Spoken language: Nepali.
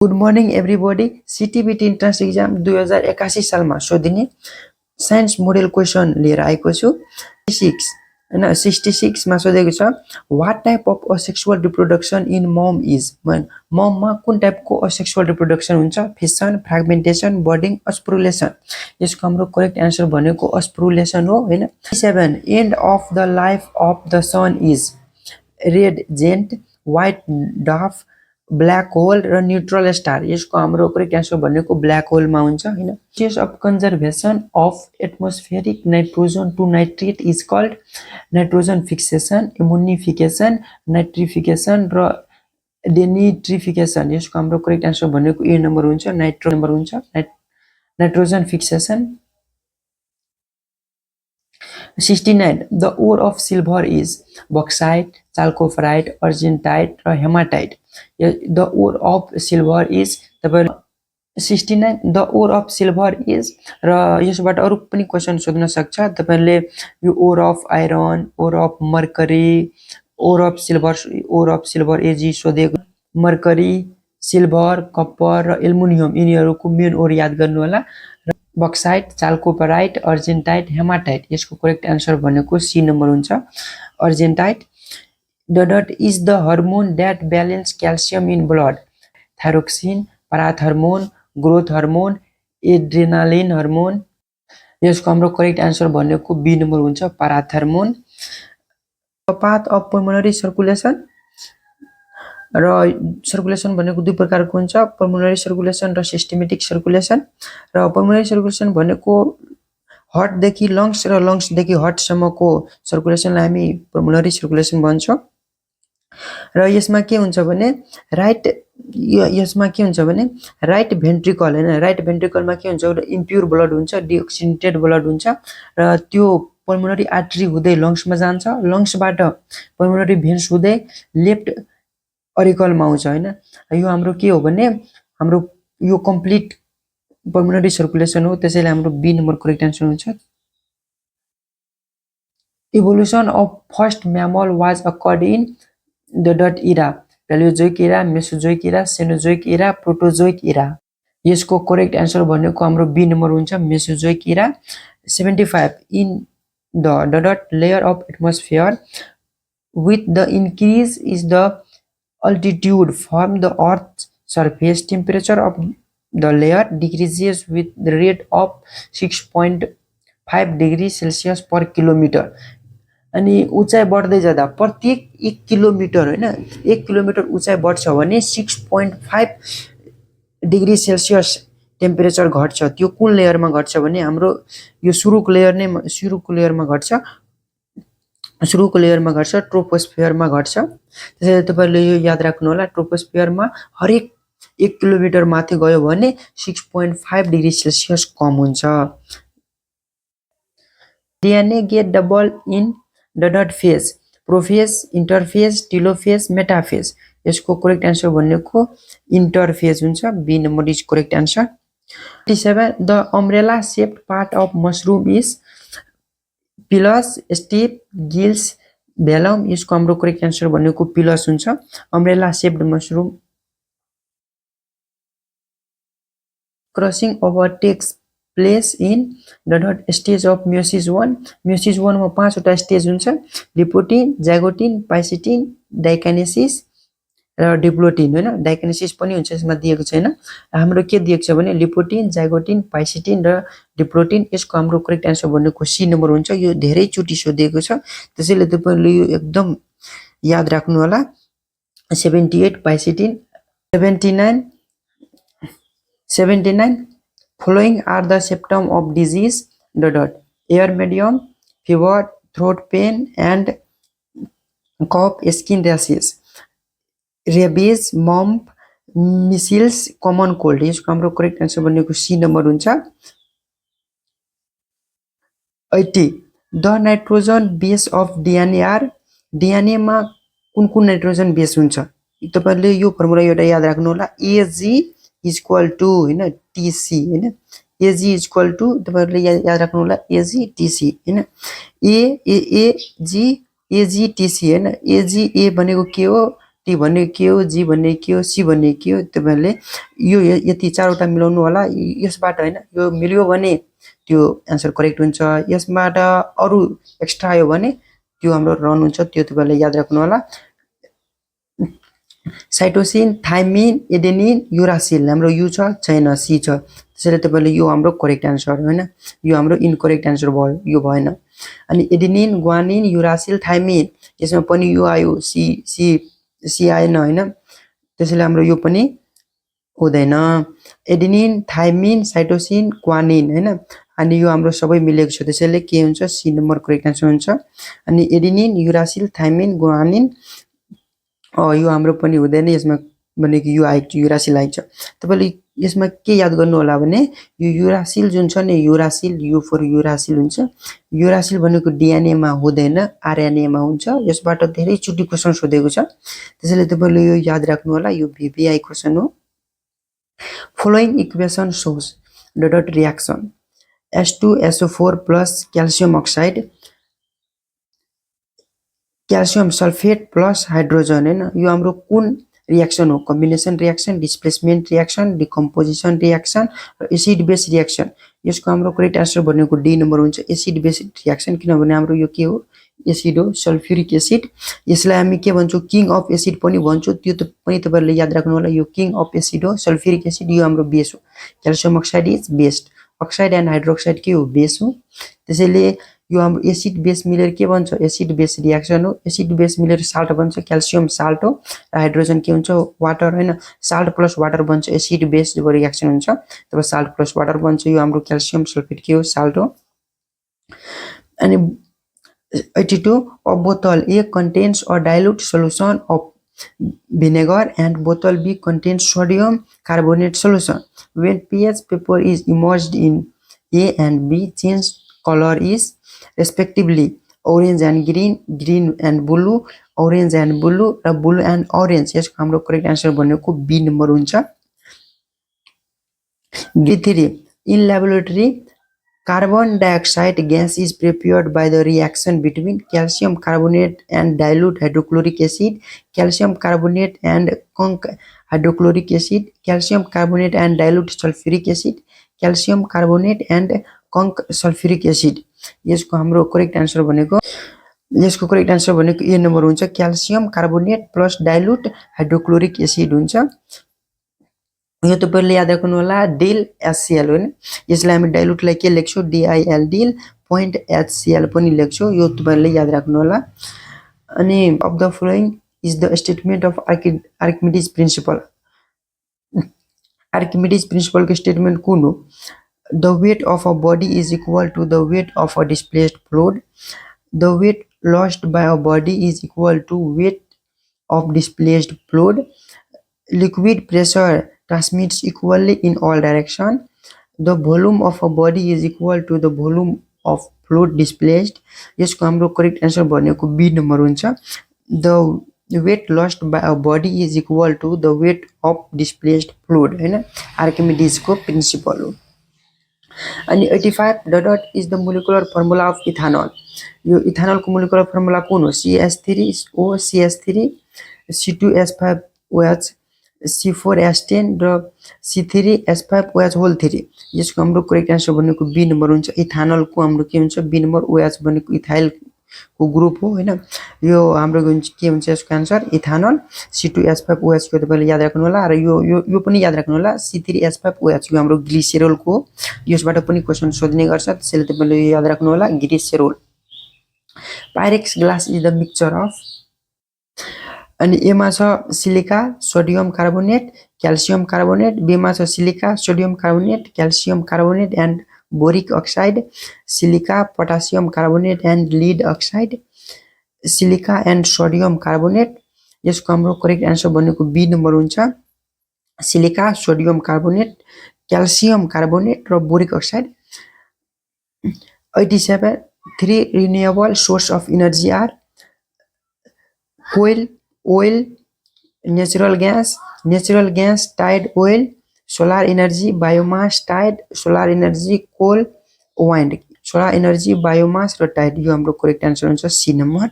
Good morning everybody. CTEVT entrance exam 2081 सालमा सोधिने साइन्स मोडल क्वेसन लिएर आएको छु। 66 मा सोधेको छ what type of asexual reproduction in मम इज। मममा कुन टाइपको असेक्सुअल रिप्रोडक्सन हुन्छ? Fission, fragmentation, budding, sporulation. यसको हाम्रो करेक्ट एन्सर भनेको अस्प्रुलेसन हो हैन। 7 end of the life of the sun is red giant, white dwarf, black hole र न्यूट्रल स्टार। यसको हाम्रो करेक्ट एन्सर भनेको ब्ल्याक होलमा हुन्छ हैन। Process of conservation of atmospheric nitrogen to nitrate is called nitrogen fixation, एमोनिफिकेसन, नाइट्रिफिकेसन र डेनिट्रिफिकेसन। यसको हाम्रो करेक्ट एन्सर भनेको ए नम्बर हुन्छ, nitrogen fixation. 69 the ore of silver is bauxite, chalcopyrite, argentite र haematite. The ore of silver is तपाईहरु 69 the ore of silver is र यसबाट अरु पनि क्वेशन सोध्न सक्छ तपाईहरुले। यो ore of iron, ore of mercury, ore of silver Ag सोधेको। मर्करी, सिल्भर, कपर र एल्युमिनियम यिनीहरुको मेन ओर याद गर्नु होला। Bauxite, chalcopyrite, argentite, haematite. यसको करेक्ट एन्सर भनेको सी नम्बर हुन्छ, argentite. Dot is the hormone that balance calcium in blood. Thyroxine, parathormone, growth hormone, adrenaline hormone. यसको हाम्रो करेक्ट एन्सर भनेको बी नम्बर हुन्छ, parathormone. Path of pulmonary circulation र सर्कुलेसन भनेको दुई प्रकारको हुन्छ, पल्मोनरी सर्कुलेसन र सिस्टेमेटिक सर्कुलेसन। र पल्मोनरी सर्कुलेसन भनेको हार्ट देखि लंग्स र लंग्स देखि हार्ट सम्मको सर्कुलेसनलाई हामी पल्मोनरी सर्कुलेसन भन्छौं। र यसमा के हुन्छ भने राइट भेन्ट्रिकल हैन, राइट भेन्ट्रिकलमा के हुन्छ एउटा इम्प्युर ब्लड हुन्छ, डिओक्सिनेटेड ब्लड हुन्छ र त्यो पल्मोनरी आर्टरी हुँदै लंग्समा जान्छ, लंग्सबाट पल्मोनरी भेन्स हुँदै लेफ्ट अरिकलमा आउँछ हैन। यो हाम्रो के हो भने हाम्रो यो कम्प्लिट पल्मोनरी सर्कुलेसन हो, त्यसैले हाम्रो बी नम्बर करेक्ट एन्सर हुन्छ। Evolution of first mammal was occurred in the dot era. Palaeozoic era, mesozoic era, cenozoic era, proterozoic era. यसको करेक्ट एन्सर भनेको हाम्रो बी नम्बर हुन्छ, mesozoic era. 75 in the dot layer of atmosphere with the increase is the altitude from the earth's surface, temperature of the layer decreases with the rate of 6.5 degrees Celsius per kilometer। अनि उचाइ बढ्दै जाँदा प्रत्येक 1 किलोमिटर हैन, 1 किलोमिटर उचाइ बढ्छ भने 6.5 डिग्री सेल्सियस टेम्परेचर घट्छ। त्यो कुन लेयरमा घट्छ भने हाम्रो यो सुरुको लेयरमा घट्छ, ट्रोपोस्फियरमा घट्छ। त्यसैले तपाईहरुले यो याद राख्नु होला, ट्रोपोस्फियरमा हरेक 1 किलोमिटर माथि गयो भने 6.5 डिग्री सेल्सियस कम हुन्छ। DNA get double in the dot phase, prophase, interphase, telophase, metaphase. यसको करेक्ट एन्सर भनेको इंटरफेज हुन्छ, B number is correct answer. 37 the umbrella shaped part of mushroom is pileus, stipe, gills, velum. यसको हाम्रो करेक्ट एन्सर भनेको पिलस हुन्छ, umbrella shaped mushroom. Crossing over takes place in the dot stage of meiosis 1। Meiosis 1 मा 5 वटा स्टेज हुन्छ, डिप्लोटिन, जाइगोटिन, पाइसिटिन, डाइकाइनेसिस र डिप्लोटिन हैन। डाइकाइनेसिस पनि हुन्छ, यसमा दिएको छैन। हाम्रो के दिएको छ भने लिपोटिन, जाइगोटिन, पाइसिटिन र डिप्लोटिन। यसको हाम्रो करेक्ट एन्सर भनेको सी नम्बर हुन्छ। यो धेरै चोटी सोधिएको छ, त्यसैले तपाईहरुले यो एकदम याद राख्नु होला। 78 पाइसिटिन। 79 following are the symptom of disease dot air medium, fever, throat pain and cough, skin rashes, rabies, mumps, measles, common cold। यसको हाम्रो करेक्ट एन्सर भनेको सी नम्बर हुन्छ। 80 the nitrogen base of DNA are. DNA मा कुन नाइट्रोजन बेस हुन्छ? तपाईहरुले यो फर्मुला एउटा याद राख्नु होला, एजी इक्वल टु हैन टीसी हैन, एजी इक्वल टु तपाईहरुले याद राख्नु होला एजी टीसी हैन। एजी टीसी हैन, एजी ए भनेको के हो? टी भनेको के हो, जी भनेको के हो, सी भनेको के हो, तपाईँहरूले यो यति चारवटा मिलाउनु होला। यसबाट होइन यो मिल्यो भने त्यो एन्सर करेक्ट हुन्छ, यसबाट अरू एक्स्ट्रा आयो भने त्यो हाम्रो रन हुन्छ, त्यो तपाईँहरूले याद राख्नु होला। साइटोसिन, थाइमिन, एडेनिन, युरासिल हाम्रो यु छ छैन, सी छ, त्यसैले तपाईँले यो हाम्रो करेक्ट एन्सर होइन, यो हाम्रो इनकरेक्ट एन्सर भयो, यो भएन। अनि एडेनिन, ग्वानिन, युरासिल, थाइमिन यसमा पनि यो आयो, सी सी सी आएन होइन, त्यसैले हाम्रो यो पनि हुँदैन। एडेनिन, थाइमिन, साइटोसिन, ग्वानिन होइन, अनि यो हाम्रो सबै मिलेको छ, त्यसैले के हुन्छ, सी नम्बर करेक्ट एन्सर हुन्छ। अनि एडेनिन, युरासिल, थाइमिन, ग्वानिन यो हाम्रो पनि हुँदैन, यसमा भनेको यो आएको छ, युरासिल आएको छ। तपाईँले यसमा के याद गर्नु होला भने यो युरासिल जुन छ नि, युरासिल, यु फर युरासिल हुन्छ, युरासिल भनेको डिएनएमा हुँदैन, आरएनएमा हुन्छ। यसबाट धेरैचोटि क्वेसन सोधेको छ, त्यसैले तपाईँले यो याद राख्नु होला, यो भिभिआई क्वेसन हो। Following equation shows the dot reaction H2SO4 plus calcium oxide, calcium sulphate plus hydrogen होइन, यो हाम्रो कुन रियाक्सन हो, combination reaction, displacement reaction, decomposition reaction र एसिड बेस रियाक्सन। यसको हाम्रो करेक्ट एन्सर भनेको डी नम्बर हुन्छ, एसिड बेस रियाक्सन, किनभने हाम्रो यो के हो, एसिड हो, सल्फ्युरिक एसिड। यसलाई हामी के भन्छौँ, किङ अफ एसिड पनि भन्छौँ, त्यो पनि तपाईँहरूले याद राख्नु होला, यो किङ अफ एसिड हो, सल्फ्युरिक एसिड, यो हाम्रो बेस हो। Calcium oxide is best, oxide and hydroxide के हो, बेस हो, त्यसैले यो हाम्रो एसिड बेस मिलेर के भन्छ, एसिड बेस रियाक्सन हो। एसिड बेस मिलेर साल्ट बन्छ, क्याल्सियम साल्ट हो, र हाइड्रोजन के हुन्छ, वाटर होइन, साल्ट प्लस वाटर बन्छ, एसिड बेस रियाक्सन हुन्छ, तब साल्ट प्लस वाटर बन्छ, यो हाम्रो क्याल्सियम सल्फेट के हो, साल्ट हो। अनि 82 a bottle A contains a dilute solution of vinegar and bottle B contains sodium carbonate solution. When pH paper is immersed in A and B, change color is respectively orange and green, green and blue, orange and blue र blue and orange। यसको हाम्रो करेक्ट एन्सर भनेको बी नम्बर हुन्छ। B3 in laboratory carbon dioxide gas is prepared by the reaction between calcium carbonate and dilute hydrochloric acid, calcium carbonate and conc hydrochloric acid, calcium carbonate and dilute sulfuric acid, calcium carbonate and conc sulfuric acid। यसको हाम्रो करेक्ट एन्सर भनेको ए नम्बर हुन्छ, calcium carbonate plus dilute hydrochloric acid हुन्छ। यो तपाईँले याद राख्नु होला, डिल एचसीएल होइन, यसलाई हामी डाइल्युटलाई के लेख्छौँ, डिआइएल, डिल पोइन्ट एचसीएल पनि लेख्छौँ, यो तपाईँले याद राख्नु होला। अनि of the following is the statement of Archimedes principle. Archimedes प्रिन्सिपलको स्टेटमेन्ट कुन हो, the weight of a body is equal to the weight of a displaced fluid, the weight lost by a body is equal to weight of displaced fluid, liquid pressure transmits equally in all direction, the volume of a body is equal to the volume of fluid displaced। यसको हाम्रो करेक्ट एन्सर भनेको बी नम्बर हुन्छ, the weight lost by a body is equal to the weight of displaced fluid होइन, आर्किमिडीजको प्रिन्सिपल हो। अनि 85 dot is the molecular formula of ethanol. यो इथानलको मोलिकुलर फर्मुला कुन हो, CH3O CH3 C2H5OH C4H10 र C3H5OH होल 3। यसको हाम्रो करेक्ट एन्सर भनेको बी नम्बर हुन्छ, इथानलको हाम्रो के हुन्छ, बी नम्बर, OH भनेको इथाइलको ग्रुप हो होइन, यो हाम्रो के हुन्छ यसको एन्सर इथानल। C2H5OH को तपाईँले याद राख्नु होला, र यो पनि याद राख्नु होला, C3H5OH यो हाम्रो ग्लिसेरोलको हो, यसबाट पनि क्वेसन सोध्ने गर्छ, त्यसैले तपाईँले यो याद राख्नु होला, glycerol. Pyrex glass is the mixture of, अनि एमा छ silica, sodium carbonate, calcium carbonate, बीमा छ silica, sodium carbonate, calcium carbonate and boric oxide, silica, potassium carbonate and lead oxide, silica and sodium carbonate. यसको हाम्रो करेक्ट एन्सर भनेको बी नम्बर हुन्छ, silica, sodium carbonate, calcium carbonate र boric oxide. 87 3 renewable source of energy are coal, oil, natural gas, tide oil, solar energy, biomass, tide, solar energy, coal, wind, solar energy, biomass र tide। यो हाम्रो करेक्ट एन्सर हुन्छ सी नम्बर।